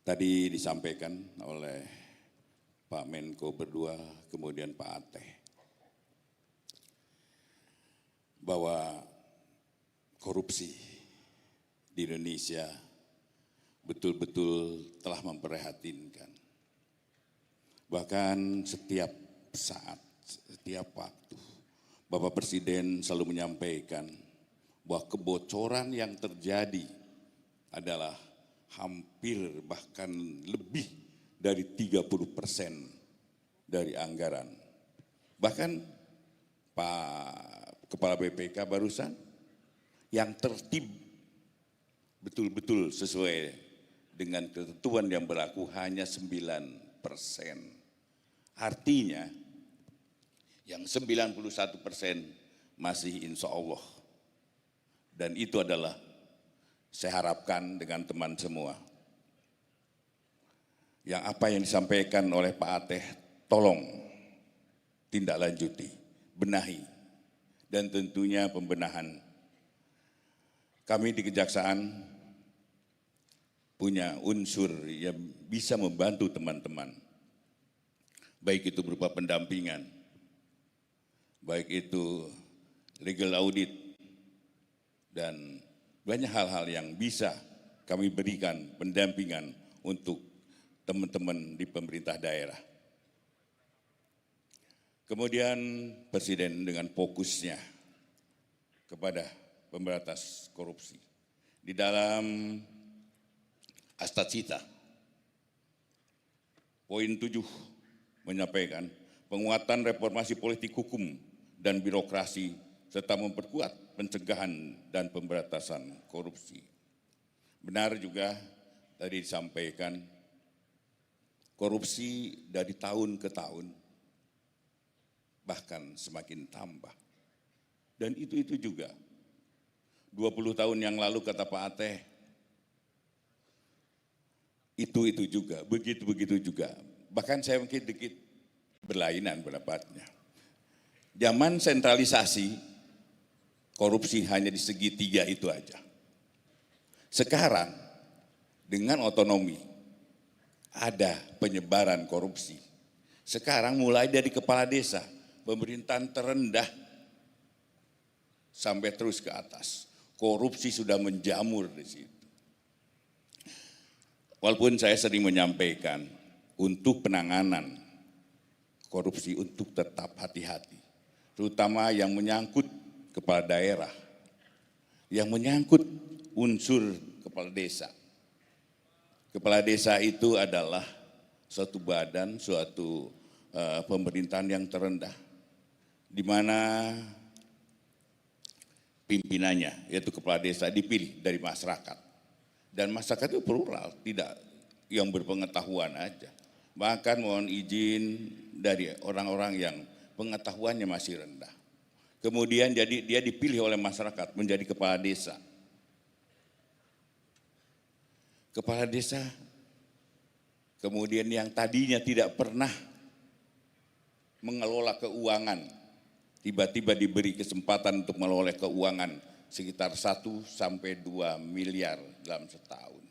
Tadi disampaikan oleh Pak Menko berdua, kemudian Pak Ateh, bahwa korupsi di Indonesia betul-betul telah memprihatinkan. Bahkan setiap saat, setiap waktu, Bapak Presiden selalu menyampaikan bahwa kebocoran yang terjadi adalah hampir bahkan lebih dari 30% dari anggaran. Bahkan Pak Kepala BPK barusan yang tertib betul-betul sesuai dengan ketentuan yang berlaku hanya 9%. Artinya yang 91% masih insya Allah. Dan itu adalah saya harapkan dengan teman semua. Yang apa yang disampaikan oleh Pak Ateh, tolong tindak lanjuti, benahi. Dan tentunya pembenahan. Kami di Kejaksaan punya unsur yang bisa membantu teman-teman. Baik itu berupa pendampingan, baik itu legal audit, dan banyak hal-hal yang bisa kami berikan pendampingan untuk teman-teman di pemerintah daerah. Kemudian Presiden dengan fokusnya kepada pemberantasan korupsi. Di dalam Astacita, poin 7 menyampaikan penguatan reformasi politik hukum dan birokrasi serta memperkuat pencegahan dan pemberantasan korupsi. Benar juga tadi disampaikan korupsi dari tahun ke tahun bahkan semakin tambah. Dan itu juga 20 tahun yang lalu kata Pak Ateh, itu juga, begitu juga. Bahkan saya mungkin sedikit berlainan pendapatnya. Zaman sentralisasi, korupsi hanya di segitiga itu aja. Sekarang dengan otonomi ada penyebaran korupsi. Sekarang mulai dari kepala desa, pemerintahan terendah sampai terus ke atas. Korupsi sudah menjamur di situ. Walaupun saya sering menyampaikan untuk penanganan korupsi untuk tetap hati-hati. Terutama yang menyangkut kepala daerah, yang menyangkut unsur kepala desa. Kepala desa itu adalah suatu badan, suatu pemerintahan yang terendah, di mana pimpinannya, yaitu kepala desa, dipilih dari masyarakat. Dan masyarakat itu plural, tidak yang berpengetahuan aja. Bahkan mohon izin dari orang-orang yang pengetahuannya masih rendah. Kemudian jadi dia dipilih oleh masyarakat menjadi kepala desa. Kepala desa kemudian yang tadinya tidak pernah mengelola keuangan, tiba-tiba diberi kesempatan untuk mengelola keuangan sekitar 1 sampai 2 miliar dalam setahun.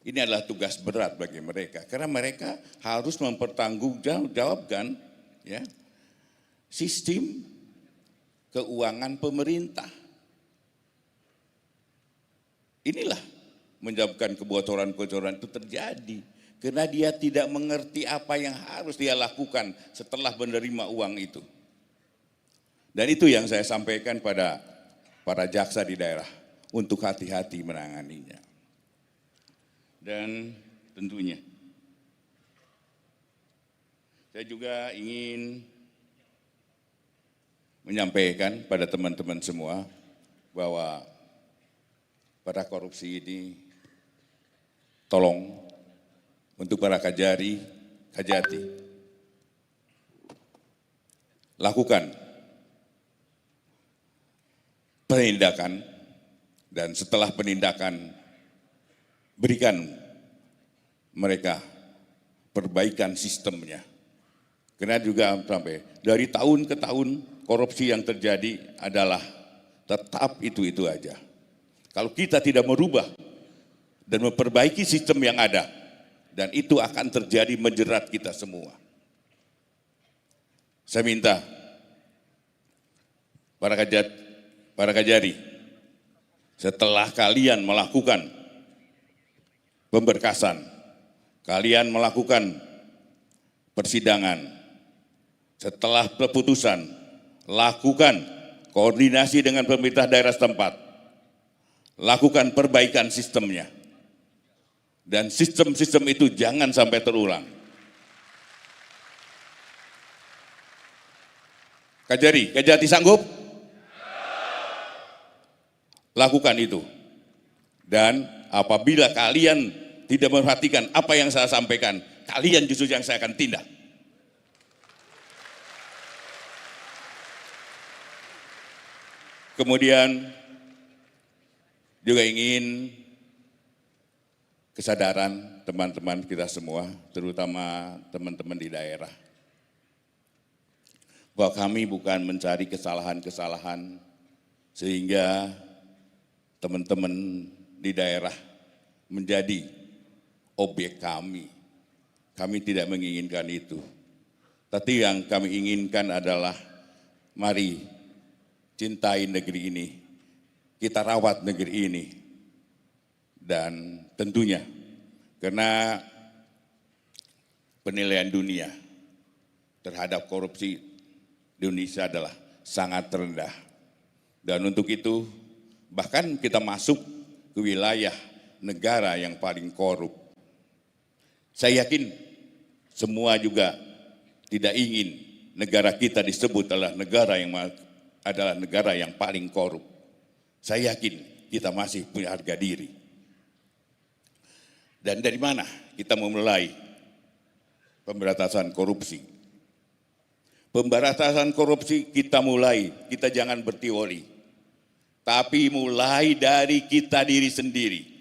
Ini adalah tugas berat bagi mereka karena mereka harus mempertanggungjawabkan ya sistem keuangan pemerintah. Inilah menyebabkan kebocoran-kebocoran itu terjadi karena dia tidak mengerti apa yang harus dia lakukan setelah menerima uang itu. Dan itu yang saya sampaikan pada para jaksa di daerah untuk hati-hati menanganinya. Dan tentunya saya juga ingin menyampaikan pada teman-teman semua bahwa pada korupsi ini tolong untuk para kajari, kajati lakukan penindakan dan setelah penindakan berikan mereka perbaikan sistemnya. Karena juga sampai dari tahun ke tahun korupsi yang terjadi adalah tetap itu aja. Kalau kita tidak merubah dan memperbaiki sistem yang ada. Dan itu akan terjadi menjerat kita semua. Saya minta para kajari, setelah kalian melakukan pemberkasan, kalian melakukan persidangan, setelah keputusan, lakukan koordinasi dengan pemerintah daerah setempat, lakukan perbaikan sistemnya. Dan sistem-sistem itu jangan sampai terulang. Kajati sanggup? Lakukan itu. Dan apabila kalian tidak memperhatikan apa yang saya sampaikan, kalian justru yang saya akan tindak. Kemudian juga ingin kesadaran teman-teman kita semua, terutama teman-teman di daerah, bahwa kami bukan mencari kesalahan-kesalahan sehingga teman-teman di daerah menjadi objek kami. Kami tidak menginginkan itu. Tapi yang kami inginkan adalah mari cintai negeri ini, kita rawat negeri ini. Dan tentunya karena penilaian dunia terhadap korupsi di Indonesia adalah sangat rendah. Dan untuk itu bahkan kita masuk ke wilayah negara yang paling korup. Saya yakin semua juga tidak ingin negara kita disebut adalah negara yang paling korup. Saya yakin kita masih punya harga diri. Dan dari mana kita memulai pemberantasan korupsi? Pemberantasan korupsi kita jangan berteori, tapi mulai dari kita diri sendiri.